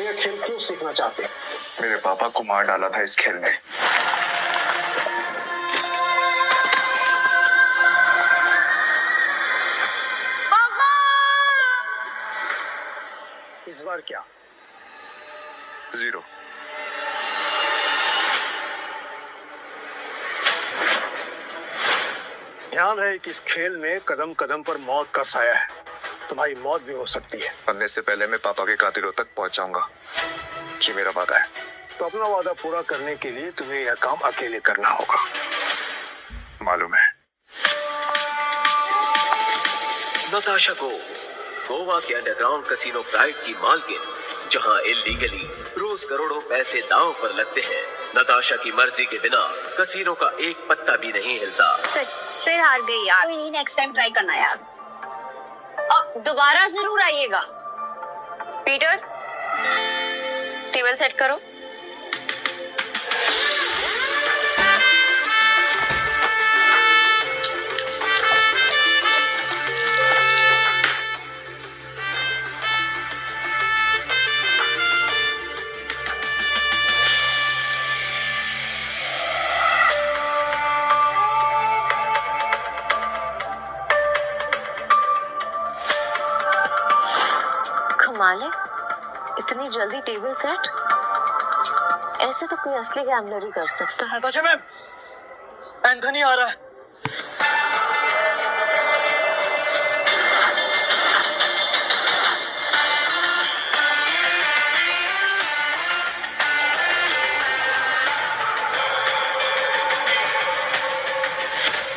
यह खेल क्यों सीखना चाहते हैं? मेरे पापा को मार डाला था इस खेल में। पापा! इस बार क्या? 0। ध्यान रहे कि इस खेल में कदम कदम पर मौत का साया है। तुम्हारी मौत भी हो सकती है। मरने से पहले मैं पापा के कातिलों तक पहुंच जाऊंगा। ये मेरा वादा है। तो अपना वादा पूरा करने के लिए तुम्हें यह काम अकेले करना होगा। मालूम है। नताशा गोम्स, गोवा के अंडरग्राउंड कसिनो प्राइड की मालकिन, जहां इल्लीगली रोज करोड़ों पैसे दांव पर लगते हैं। नताशा की मर्जी के बिना कसिनो का एक पत्ता भी नहीं हिलता। फिर हार गई यार। कोई नहीं, नेक्स्ट टाइम ट्राई करना यार। अब दोबारा जरूर आइएगा। पीटर, टेबल सेट करो। कमाल है, इतनी जल्दी टेबल सेट। ऐसे तो कोई असली गैम्बलर ही कर सकता है। नताशा मैम, एंथनी आ रहा है।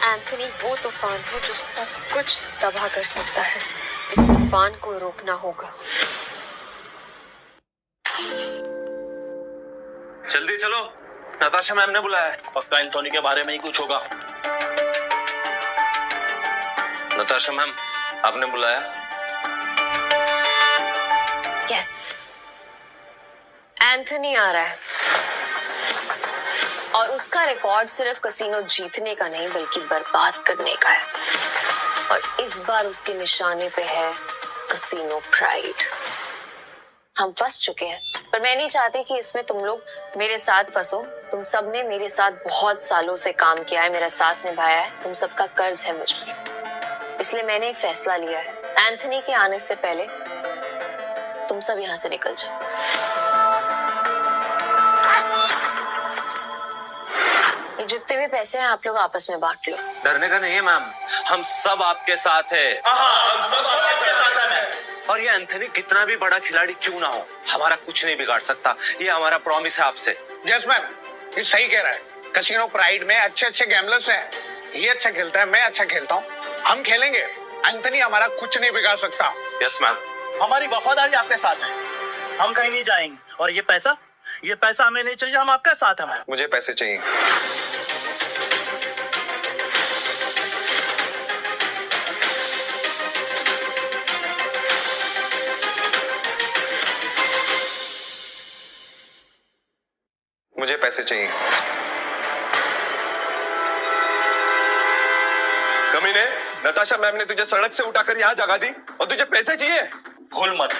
एंथनी वो तूफान है जो सब कुछ तबाह कर सकता है। इस तूफान को रोकना होगा। जल्दी चलो, नताशा मैम ने बुलाया है। पक्का एंथोनी के बारे में ही कुछ होगा। नताशा मैम, आपने बुलाया? यस, एंथनी आ रहा है और उसका रिकॉर्ड सिर्फ कसिनो जीतने का नहीं बल्कि बर्बाद करने का है। और इस बार उसके निशाने पे है कसिनो प्राइड। हम फंस चुके हैं, पर मैं नहीं चाहती कि इसमें तुम लोग मेरे साथ फंसो। तुम सब ने मेरे साथ बहुत सालों से काम किया है, मेरा साथ निभाया है, तुम सबका कर्ज है मुझ पे। इसलिए मैंने एक फैसला लिया है, एंथनी के आने से पहले तुम सब यहाँ से निकल जाओ। ये जितने भी पैसे हैं आप लोग आपस में बांट लो। डरने का नहीं है मैम, हम सब आपके साथ है। हम सब आपके साथ हैं। और ये एंथनी कितना भी बड़ा खिलाड़ी क्यों ना हो, हमारा कुछ नहीं बिगाड़ सकता। ये हमारा प्रॉमिस है आपसे। यस मैम, ये सही कह रहा है। कसिनो प्राइड में अच्छे अच्छे गैम्बलर्स हैं। ये अच्छा खेलता है, मैं अच्छा खेलता हूँ, हम खेलेंगे। एंथनी हमारा कुछ नहीं बिगाड़ सकता। यस मैम, हमारी वफादारी आपके साथ है, हम कहीं नहीं जाएंगे। और ये पैसा हमें नहीं चाहिए, हम आपके साथ हैं। मैम, मुझे पैसे चाहिए। मुझे पैसे चाहिए। कमीने, नताशा मैम ने तुझे सड़क से उठाकर यहाँ जगा दी और तुझे पैसे चाहिए? भूल मत,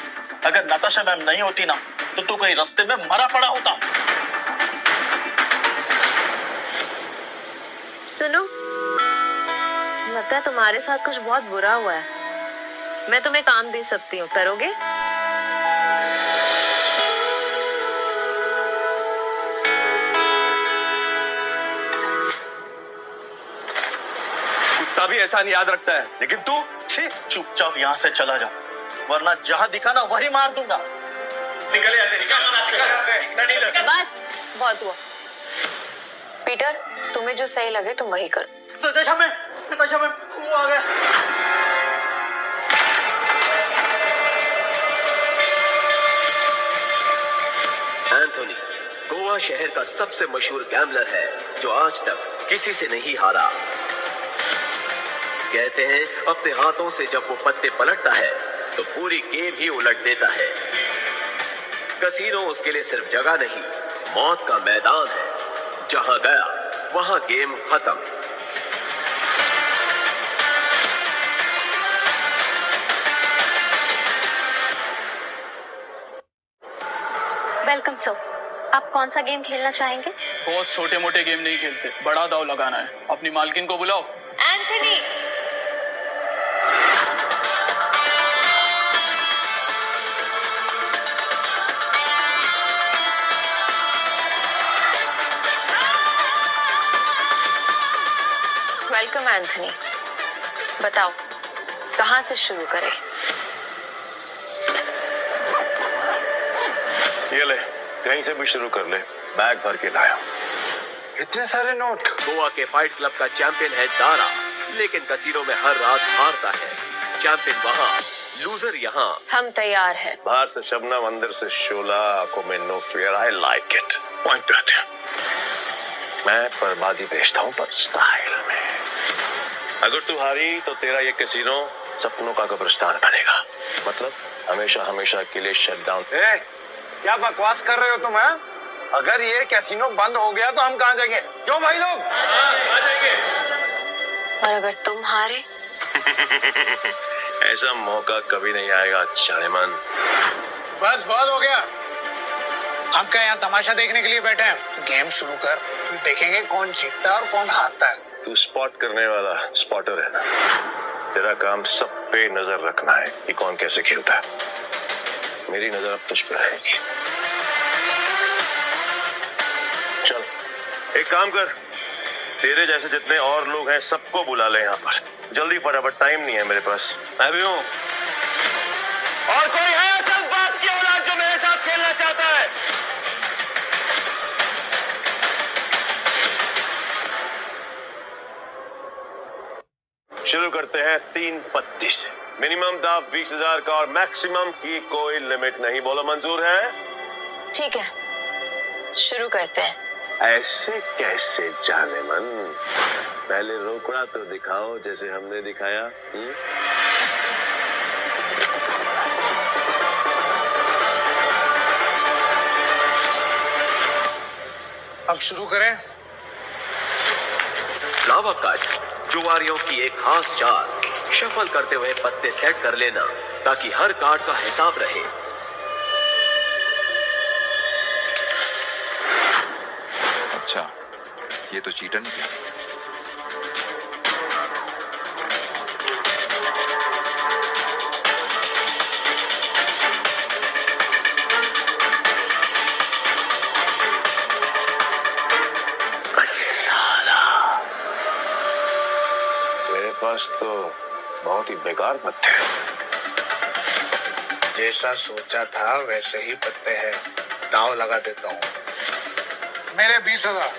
अगर नताशा मैम नहीं होती ना तो तू कहीं रास्ते में मरा पड़ा होता। सुनो, लगता है तुम्हारे साथ कुछ बहुत बुरा हुआ है। मैं तुम्हें काम दे सकती हूँ, करोगे? कुत्ता भी एहसान याद रखता है, लेकिन तू छी। चुपचाप यहाँ से चला जा, वरना जहाँ दिखा ना वही मार दूंगा। निकल यहाँ से, निकल। बस बहुत हुआ। पीटर, तुम्हें जो सही लगे तुम वही करो। नताशा मैम, वो आ गया। एंथोनी गोवा शहर का सबसे मशहूर गैम्बलर है जो आज तक किसी से नहीं हारा। कहते हैं अपने हाथों से जब वो पत्ते पलटता है तो पूरी गेम ही उलट देता है। कसीनो उसके लिए सिर्फ जगह नहीं, मौत का मैदान है। जहां गया वहां गेम खत्म। Welcome sir. आप कौन सा गेम खेलना चाहेंगे? बॉस छोटे मोटे गेम नहीं खेलते, बड़ा दाव लगाना है। अपनी मालकिन को बुलाओ। Anthony, welcome Anthony. बताओ कहाँ से शुरू करें? ये ले, कहीं से भी शुरू कर ले, बैग भर के लाया। इतने सारे नोट। गोवा के फाइट क्लब का चैंपियन है दारा, लेकिन कसीनो में हर रात हारता है। चैंपियन वहाँ, लूजर यहाँ। हम तैयार हैं। बाहर से शबनम, अंदर से शोला, आंखों में no fear. I like it. Point पे आते हैं। मैं बर्बादी भेजता हूँ, पर स्टाइल में। अगर तू हारी तो तेरा ये कैसीनो सपनों का कब्रिस्तान बनेगा। मतलब हमेशा हमेशा के लिए शट डाउन। क्या बकवास कर रहे हो तुम? हैं? अगर ये कैसीनो बंद हो गया तो हम कहाँ जाएंगे? क्यों भाई लोग? और अगर तुम हारे? ऐसा मौका कभी नहीं आएगा जानेमन। बस बहुत हो गया। हम क्या यहाँ तमाशा देखने के लिए बैठे हैं? तो गेम शुरू कर, फिर देखेंगे कौन जीतता है और कौन हारता है। तू स्पॉट करने वाला स्पॉटर है ना? तेरा काम सब पे नजर रखना है कि कौन कैसे खेलता है। मेरी नजर अब तुझ पे रहेगी। चल एक काम कर, तेरे जैसे जितने और लोग हैं सबको बुला ले यहाँ पर जल्दी, फटाफट, टाइम नहीं है मेरे पास। मैं भी हूँ। और कोई है सब बात की औलाद जो मेरे साथ खेलना चाहता है? शुरू करते हैं 3 पत्ती से। मिनिमम दाव 20,000 का और मैक्सिमम की कोई लिमिट नहीं। बोलो मंजूर है? ठीक है, शुरू करते हैं। ऐसे कैसे जानेमन? पहले रोकड़ा तो दिखाओ जैसे हमने दिखाया। अब शुरू करें। फ्लावर कार्ड, जुआरियों की एक खास चाल। शफल करते हुए पत्ते सेट कर लेना ताकि हर कार्ड का हिसाब रहे। अच्छा, ये तो चीटर निकला। मेरे पास तो बहुत ही बेकार पत्ते हैं। जैसा सोचा था वैसे ही पत्ते हैं। दाव लगा देता हूँ। मेरे 20,000।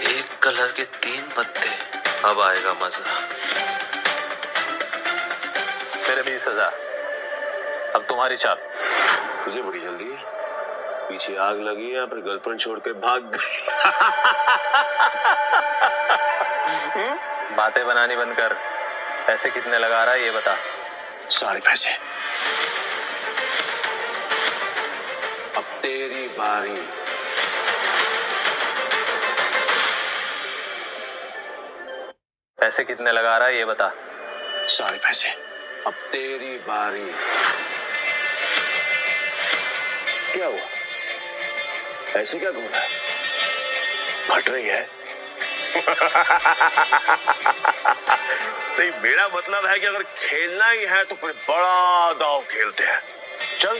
एक कलर के 3 पत्ते, अब आएगा मजा। मेरे 20,000। अब तुम्हारी चाल। तुझे बड़ी जल्दी है, पीछे आग लगी है या फिर गर्लफ्रेंड छोड़ के भाग गई? बातें बनानी बंद कर। पैसे कितने लगा रहा है ये बता। सारे पैसे। अब तेरी बारी। पैसे कितने लगा रहा है ये बता। सारे पैसे। अब तेरी बारी। क्या हुआ? ऐसे क्या घूम रहा है? फट रही है? नहीं, मेरा मतलब है कि अगर खेलना ही है तो फिर बड़ा दांव खेलते हैं। चल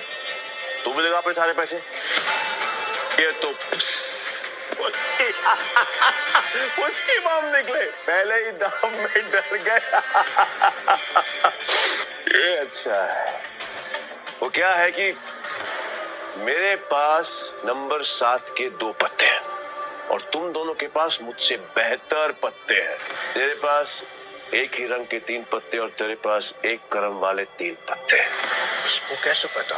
तू भी लगा अपने सारे पैसे। ये तो उसकी बम निकले, पहले ही दांव में डर गया। ये अच्छा है। वो क्या है कि मेरे पास नंबर 7 के 2 पत्ते हैं और तुम दोनों के पास मुझसे बेहतर पत्ते हैं। तेरे पास एक ही रंग के 3 पत्ते और तेरे पास एक क्रम वाले 3 पत्ते हैं। इसको कैसे पता?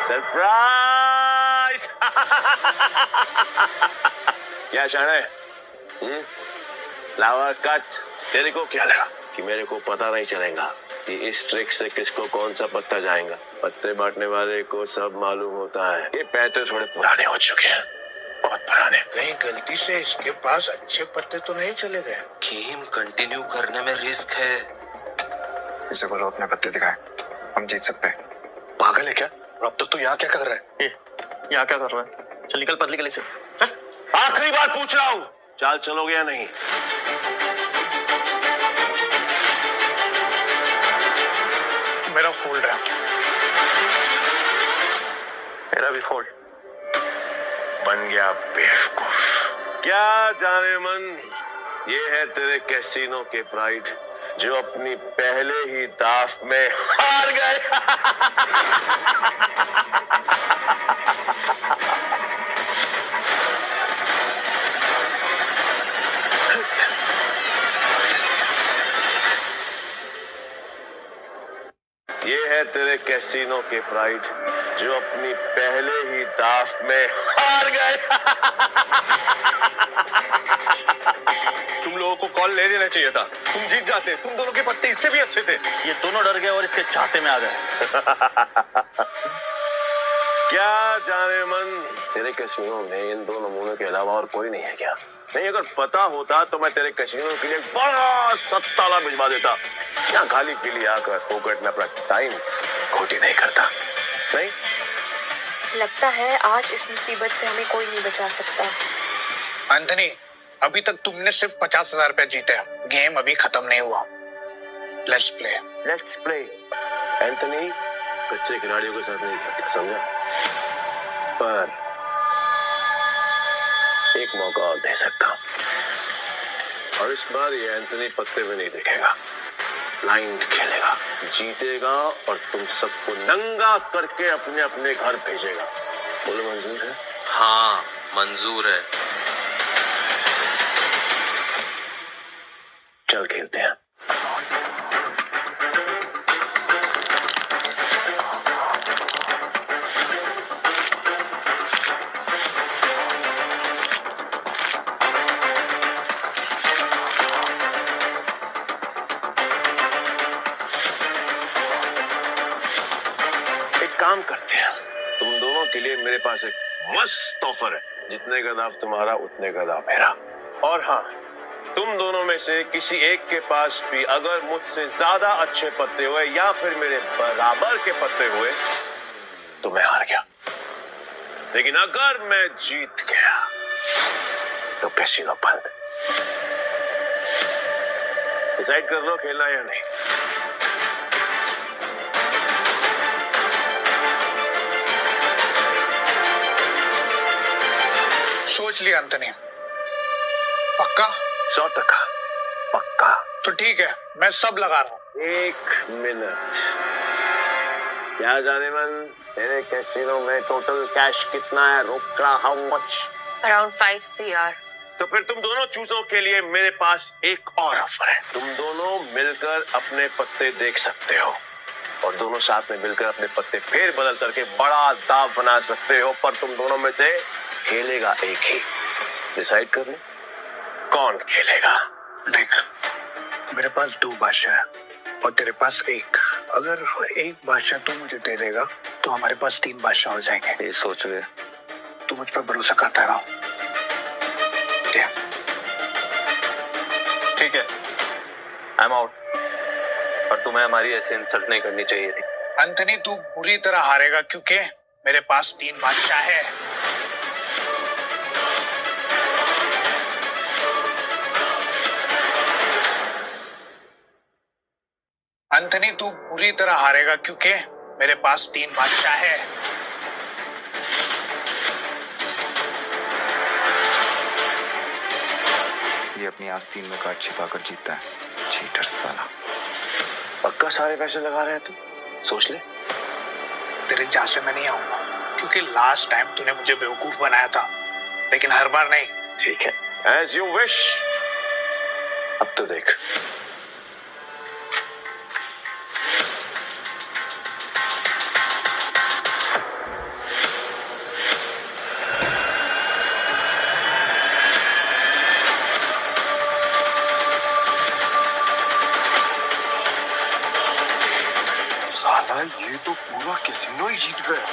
सरप्राइज! क्या शाना है? Flower cut. तेरे को क्या लगा कि मेरे को पता नहीं चलेगा कि इस ट्रिक से किसको कौन सा पत्ता जाएगा? पत्ते बांटने वाले को सब मालूम होता है। ये पैसे थोड़े पुराने हो चुके हैं, बहुत पुराने। कहीं गलती से इसके पास अच्छे पत्ते तो नहीं चले गए? गेम कंटिन्यू करने में रिस्क है। इसे बोलो अपने पत्ते दिखाए, हम जीत सकते हैं। पागल है क्या? अब तक तू यहाँ क्या कर रहा है? यहाँ क्या कर रहा है? चल निकल पतली गली से। चल। आखिरी बार पूछ रहा हूं, चाल चलोगे या नहीं? मेरा फोल्ड है। मेरा भी फोल्ड। बन गया बेवकूफ। क्या जाने मन, ये है तेरे कैसीनो के प्राइड जो अपनी पहले ही दाव में हार गए। ये है तेरे कैसीनो के प्राइड जो अपनी पहले ही दाव में हार गए। तुम लोगों को कॉल ले लेना चाहिए था, तुम जीत जाते। तुम दोनों के पत्ते इससे भी अच्छे थे। ये दोनों डर गए और इसके झांसे में आ गए। क्या जाने मन, तेरे कैसीनो में इन दो नमूनों के अलावा और कोई नहीं है क्या? नहीं, अगर पता होता तो मैं तेरे कैसीनो के लिए एक बड़ा सत्ताला भिजवा देता। यहाँ खाली पीली आकर फोकट में अपना टाइम खोटी नहीं करता। नहीं, लगता है आज इस मुसीबत से हमें कोई नहीं बचा सकता। एंथनी, अभी तक तुमने सिर्फ 50,000 रुपए जीते। गेम अभी खत्म नहीं हुआ। Let's play. Let's play. Anthony कच्चे खिलाड़ियों के साथ नहीं खेलता, समझा? पर एक मौका और दे सकता हूं, और इस बार ये एंथनी पत्ते में नहीं दिखेगा, ब्लाइंड खेलेगा, जीतेगा और तुम सबको नंगा करके अपने अपने घर भेजेगा। बोलो मंजूर है? हाँ मंजूर है। चल खेलते हैं। काम करते हैं, तुम दोनों के लिए मेरे पास एक मस्त ऑफर है। जितने का दाव तुम्हारा उतने का दाव मेरा। और हाँ, तुम दोनों में से किसी एक के पास भी अगर मुझसे ज्यादा अच्छे पत्ते हुए या फिर मेरे बराबर के पत्ते हुए तो मैं हार गया। लेकिन अगर मैं जीत गया तो कैसीनो बंद। डिसाइड कर लो खेलना या नहीं। सोच लिया एंथनी? पक्का? 100% पक्का। तो ठीक है, मैं सब लगा रहा हूँ। 1 मिनट। क्या जाने मन, तेरे कैसीनो में टोटल कैश कितना है? रोकड़ा हाउ मच? Around 5 CR। तो फिर तुम दोनों चूजों के लिए मेरे पास एक और ऑफर है। तुम दोनों मिलकर अपने पत्ते देख सकते हो और दोनों साथ में मिलकर अपने पत्ते फेर बदल करके बड़ा दाव बना सकते हो, पर तुम दोनों में से खेलेगा एक ही। डिसाइड कर ले कौन खेलेगा। देख, मेरे पास 2 बादशाह है और तेरे पास 1। अगर एक बादशाह तू मुझे दे देगा तो हमारे पास 3 बादशाह हो जाएंगे। ये सोच रहे तू मुझ पर भरोसा करता रहो। ठीक है, आई एम आउट। पर तुम्हें हमारी ऐसे इंसल्ट नहीं करनी चाहिए थी। एंथनी, तू बुरी तरह हारेगा क्योंकि मेरे पास 3 बादशाह है। एंथनी, तू बुरी तरह हारेगा क्योंकि मेरे पास 3 बादशाह है। ये अपनी आस्तीन में कार्ड छिपाकर जीतता है, चीटर साला। पक्का सारे पैसे लगा रहे हैं तुम? सोच ले। तेरे झांसे में नहीं आऊंगा क्योंकि लास्ट टाइम तूने मुझे बेवकूफ बनाया था, लेकिन हर बार नहीं। ठीक है, एज यू विश। अब तो देख। साला ये तो पूरा कैसीनो ही जीत गया।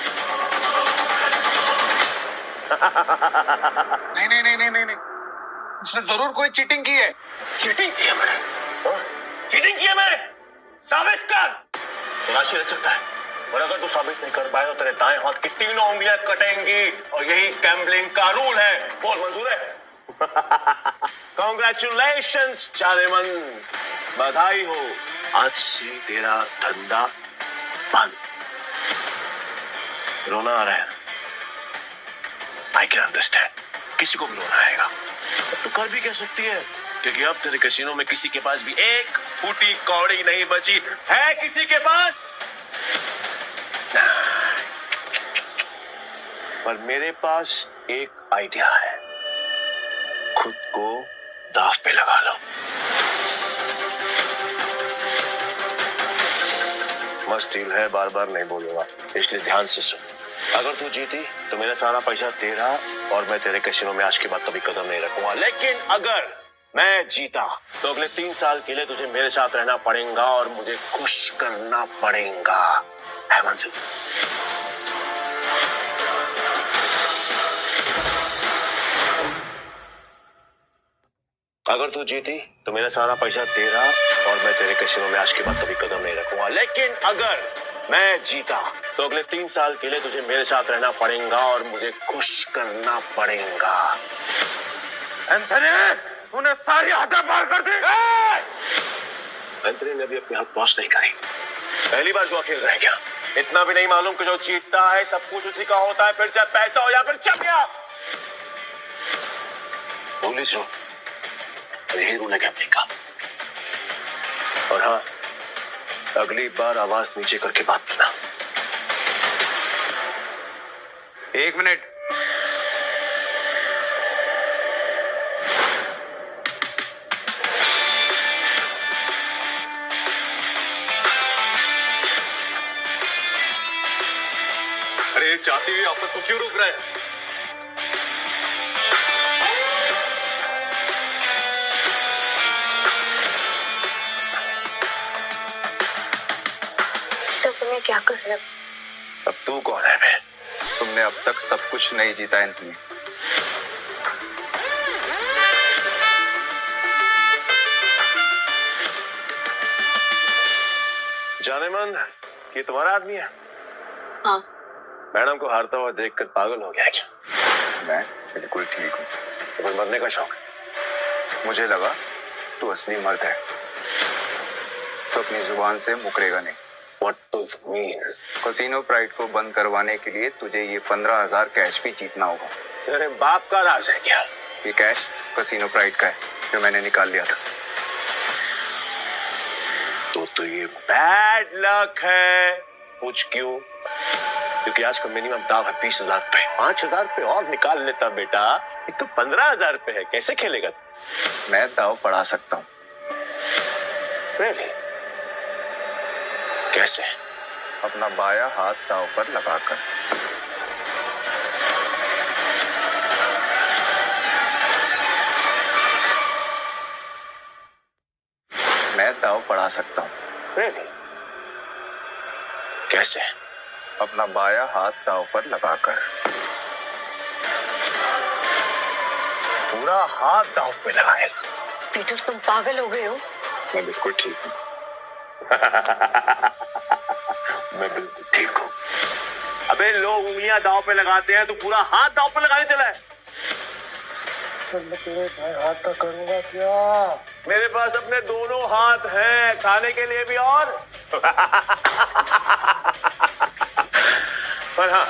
नहीं नहीं नहीं नहीं नहीं नहीं, इसने जरूर कोई चीटिंग की है। चीटिंग की है मैंने? चीटिंग की है मैंने? साबित कर। तलाशी ले सकता है, और अगर तू साबित नहीं कर पाए तो तेरे दाएं हाथ की तीनों उंगलियां कटेंगी और यही गैम्बलिंग का रूल है। बोल मंजूर है? कॉन्ग्रेचुलेशंस जानेमन, बधाई हो, आज से तेरा धंधा बंद। रोना आ रहा है? आई कैन अंडरस्टैंड, किसी को भी रोना आएगा, तू कर भी कह सकती है, क्योंकि अब तेरे कैसीनो में किसी के पास भी एक फूटी कौड़ी नहीं बची है। किसी के पास? पर मेरे पास एक आइडिया है, खुद को दांव पे लगा लो। मस्त डील है, बार बार नहीं बोलूंगा, इसलिए ध्यान से सुन। अगर तू जीती तो मेरा सारा पैसा तेरा और मैं तेरे कैसीनो में आज के बाद कभी कदम नहीं रखूंगा। लेकिन अगर मैं जीता तो अगले 3 साल के लिए तुझे मेरे साथ रहना पड़ेगा और मुझे खुश करना पड़ेगा, है मंजूर? अगर तू जीती तो मेरा सारा पैसा तेरा और मैं तेरे कैसीनो में आज के बाद कभी कदम नहीं रखूंगा। लेकिन अगर मैं जीता तो अगले 3 साल के लिए तुझे मेरे साथ रहना पड़ेगा और मुझे खुश करना पड़ेगा। एंथनी, तूने सारी हदें पार कर दी। एंथनी ने अभी अपनी हद क्रॉस नहीं करी, पहली बार जुआ खेल रहा है क्या? इतना भी नहीं मालूम कि जो जीतता है सब कुछ उसी का होता है, फिर चाहे पैसा हो या फिर चकिया। पुलिस रो, यही रूल है गैम्बलिंग का। और हाँ, अगली बार आवाज नीचे करके बात करना। 1 मिनट। अरे चाहती हुई आपस को क्यों रोक रहा है? तो तुम्हें क्या कर रहे हो? अब तू कौन है बे? तुमने अब तक सब कुछ नहीं जीता एंथनी। जानेमन, ये तुम्हारा आदमी है? हाँ। मैडम को हारता हुआ देखकर पागल हो गया है क्या? मैं बिल्कुल ठीक हूँ। तो फिर मरने का शौक है? मुझे लगा तू असली मर्द है तो अपनी जुबान से मुकरेगा नहीं। What does it mean? Casino pride को बंद करवाने के लिए तुझे ये 15,000 कैश भी जीतना होगा। तेरे बाप का राज है क्या? ये कैश कैसीनो प्राइड का है जो मैंने निकाल लिया था। तो ये बैड लक है। पूछ क्यों? क्योंकि आज का मिनिमम दाव है 20,000 रुपए। 5,000 रुपए और निकाल लेता बेटा, ये तो 15,000 रुपए है। कैसे खेलेगा तू? मैं दाव बढ़ा सकता हूँ। Really? कैसे? अपना बाया हाथ दाव पर लगाकर। मैं दाव बढ़ा सकता हूँ। Really? कैसे? अपना बाया हाथ दाव पर लगाकर। पूरा हाथ दाव पे लगाएगा? पीटर, तुम पागल हो गए हो? मैं बिल्कुल ठीक हूँ। मैं बिल्कुल ठीक हूँ। अबे लोग उंगलियां दाव पे लगाते हैं, तो पूरा हाथ दाव पे लगाने चला है। हाथ का करूंगा क्या? मेरे पास अपने दोनों हाथ हैं, खाने के लिए भी और पर हाँ,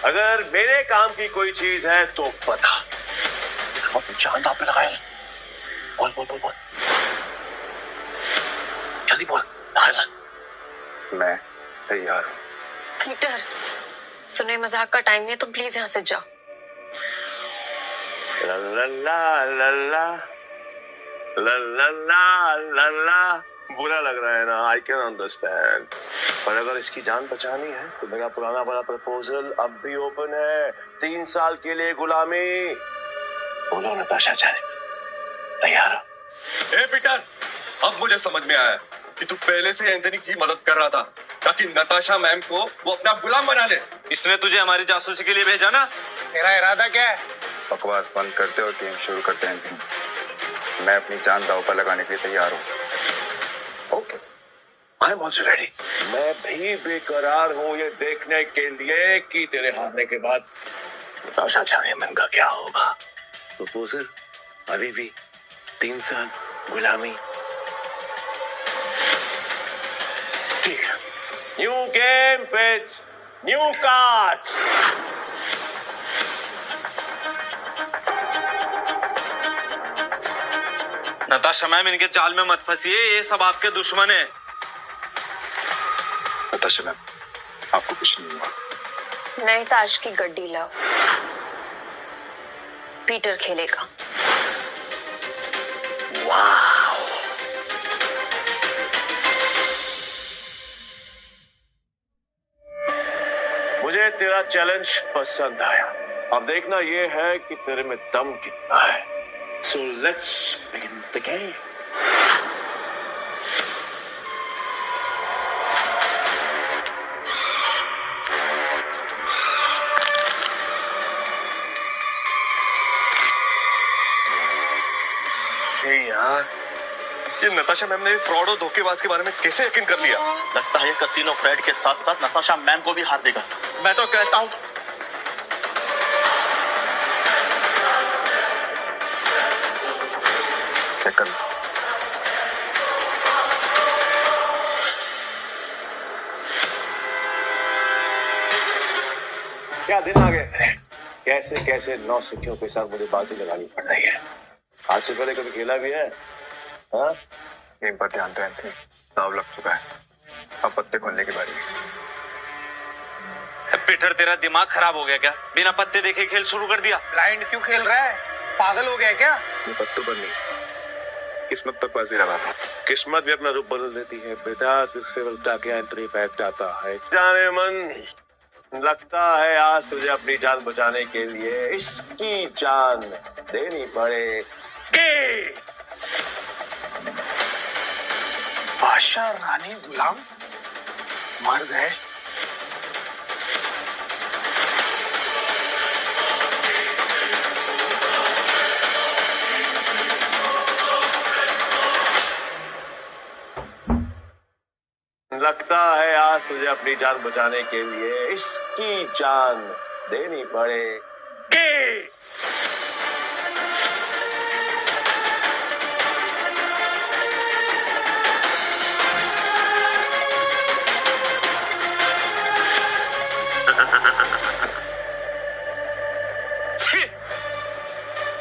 अगर मेरे काम की कोई चीज है तो बता। चांद दाव पे लगाए। बोल बोल बोल बोल, जल्दी बोल। मैं तैयार हूँ। पीटर, सुने मजाक का टाइम नहीं है, तुम प्लीज यहाँ से जाओ। ला ला ला ला ला ला ला ला ला। बुरा लग रहा है ना? आई कैन अंडरस्टैंड, पर अगर इसकी जान बचानी है तो मेरा पुराना वाला प्रपोजल अब भी ओपन है। 3 साल के लिए गुलामी। बोलो नताशा, जाने तैयार हो? ए पीटर, अब मुझे समझ में आया कि तू पहले से एंथनी की मदद कर रहा था ताकि नताशा मैम को वो अपना गुलाम बना ले। इसने तुझे हमारी जासूसी के लिए भेजा ना? तेरा इरादा क्या है? बकवास बंद करते और गेम शुरू करते हैं एंथनी। मैं अपनी जान दांव पर लगाने के लिए तैयार हूँ। Okay, I am also ready. मैं भी बेकरार हूं ये देखने के लिए कि तेरे हारने के बाद नताशा चायमन का क्या होगा। प्रपोजल अभी भी 3 साल गुलामी। ठीक है, new game with new cards. Natasha ma'am, इनके जाल में मत फंसिए, ये सब आपके दुश्मन है। नताशा मैम, आपको कुछ नहीं हुआ। नहीं ताश की गड्डी लाओ, पीटर खेलेगा। मुझे तेरा चैलेंज पसंद आया। अब देखना ये है कि तेरे में दम कितना है। So let's begin the game. यार, ये नताशा मैम ने फ्रॉड और धोखेबाज के बारे में कैसे यकीन कर लिया? लगता है कसिनो प्राइड के साथ साथ नताशा मैम को भी हार देगा। मैं तो कहता हूँ क्या दिन आ गए। कैसे कैसे 9 सुखियों के साथ मुझे बाजी लगानी पड़ रही है। आज से पहले कभी खेला भी है? हाँ, गेम पर ध्यान दो एंथनी, दाव लग चुका है, अब पत्ते खोलने की बारी है। पीटर, तेरा दिमाग खराब हो गया क्या? बिना पत्ते देखे खेल शुरू कर दिया। ब्लाइंड क्यों खेल रहा है? पागल हो गया क्या? ये पत्तों पर नहीं, किस्मत पर बाजी लगा। किस्मत भी अपना रूप बदल देती है बेटा, किससे उल्टा के एंट्री पैक जाता है। जाने मन, लगता है आज तुझे अपनी जान बचाने के लिए इसकी जान देनी पड़ेगी। बादशाह, रानी, गुलाम मर गए। लगता है आज तुझे अपनी जान बचाने के लिए इसकी जान देनी पड़ेगी।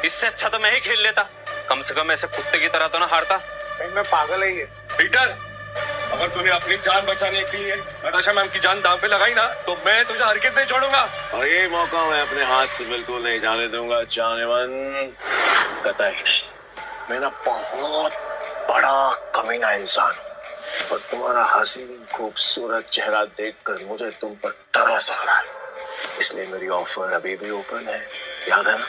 इससे अच्छा तो मैं ही खेल लेता, कम से कम ऐसे कुत्ते की तरह तो ना हारता। सही में पागल है ये। पीटर, अगर तूने अपनी जान बचाने के लिए नताशा मैम की जान दांव पे लगाई ना, तो मैं तुझे हरगिज़ नहीं छोड़ूंगा। और ये मौका मैं अपने हाथ से बिल्कुल नहीं जाने दूंगा जानेमन, कतई नहीं। मैं ना बहुत बड़ा कमीना इंसान हूँ और तुम्हारा हसीन खूबसूरत चेहरा देखकर मुझे तुम पर तरस आ रहा है, इसलिए मेरी ऑफर अभी भी ओपन है। याद है ना,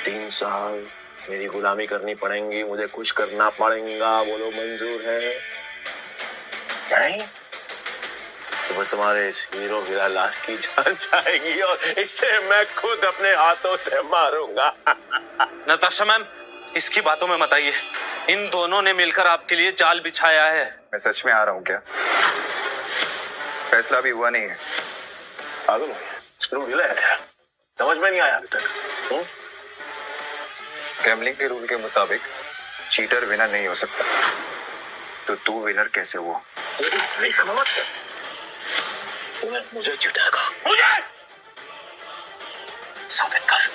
3 साल मेरी गुलामी करनी पड़ेगी, मुझे कुछ करना पड़ेगा। बोलो मंजूर है? नहीं तो तुम्हारे इस हीरो हीरा लाल की जान जाएगी और इसे मैं खुद अपने हाथों से मारूंगा। नताशा मैम, इसकी बातों में मत आइए, इन दोनों ने मिलकर आपके लिए जाल बिछाया है। मैं सच में आ रहा हूँ क्या? फैसला भी हुआ नहीं है। पागल हो गया, स्क्रू ढीला है तेरा, समझ में नहीं आया अभी तक। गैम्बलिंग के रूल के मुताबिक चीटर विनर नहीं हो सकता, तो तू विनर कैसे हुआ? मुझे चिढ़ाएगा, मुझे साबित कर।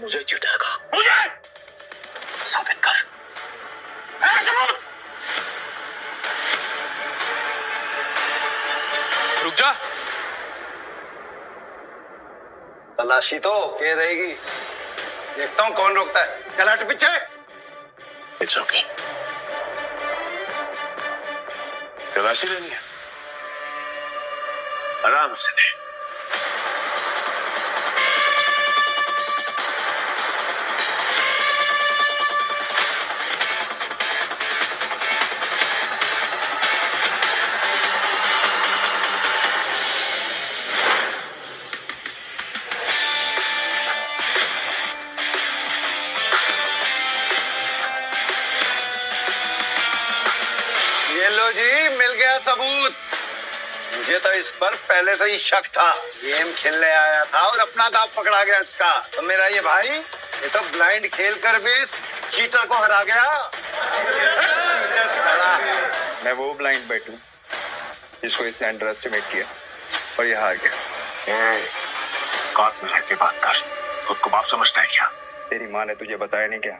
मुझे चिढ़ाएगा, मुझे साबित कर। रुक जा। तलाशी तो के रहेगी, देखता हूँ कौन रोकता है। चल हट पीछे। इट्स ओके, तलाशी लेनी है, आराम से ले। लो जी, मिल गया सबूत। मुझे तो इस पर पहले से ही शक था। गेम खेलने आया था और अपना दांव पकड़ा गया इसका। तो मेरा ये भाई, ये तो ब्लाइंड खेल कर भी इस चीटर को हरा गया। मैं वो ब्लाइंड बैठू जिसको इसने अंडर एस्टिमेट किया और ये हार गया। कात में रह के बात कर, खुद को बाप समझता है क्या? तेरी माँ ने तुझे बताया नहीं क्या